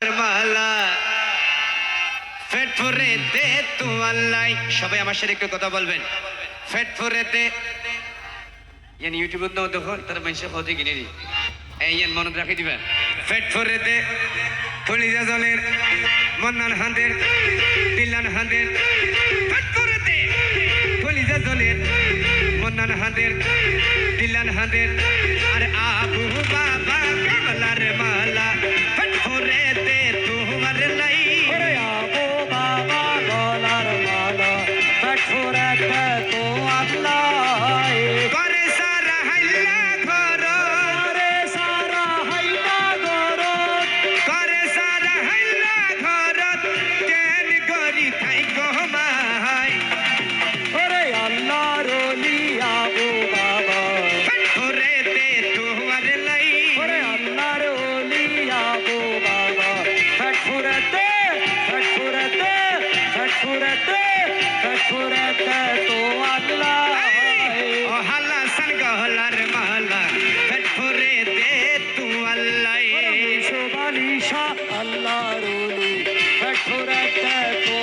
মালা ফেট ফুরেতে তু আল্লাহ। সবাই আমার সাথে একটু কথা বলবেন। ফেট ফুরেতে ইয়ান ইউটিউবে তো দেখো তার মানুষ হতে কিনে দি এই ইয়ান মনে রাখি দিবেন। ফেট ফুরেতে কলিজা জলের মন্নান হাঁদের দিলান হাঁদের ফেট ফুরেতে কলিজা জলের মন্নান হাঁদের দিলান হাঁদের আর আবু বাবা কামলার মালা ফেট ফুরেতে তোমার লাই। আবু বাবা গলার মালা ফেট ফুরেতে তো আল্লাহ করে সারা হাইলা ঘর করে সারা হাইলা গর করে সারা হাইলা ঘর কেন করি থাই কমাই ওরে আল্লাহর ওলি আবু বাবা ফেট ফুরেতে তোমার লাই। ওরে আল্লাহর ওলি আবু বাবা ফেট ফুরেতে ফেট ফুরেতে ফেট ফুরেতে ফেট ফুরেতে তো আল্লাহ ও হালা সান গলার মালা ফেট ফুরেতে তু আল্লাহ। সুবালিশা আল্লাহর ওলি ফেট ফুরেতে তো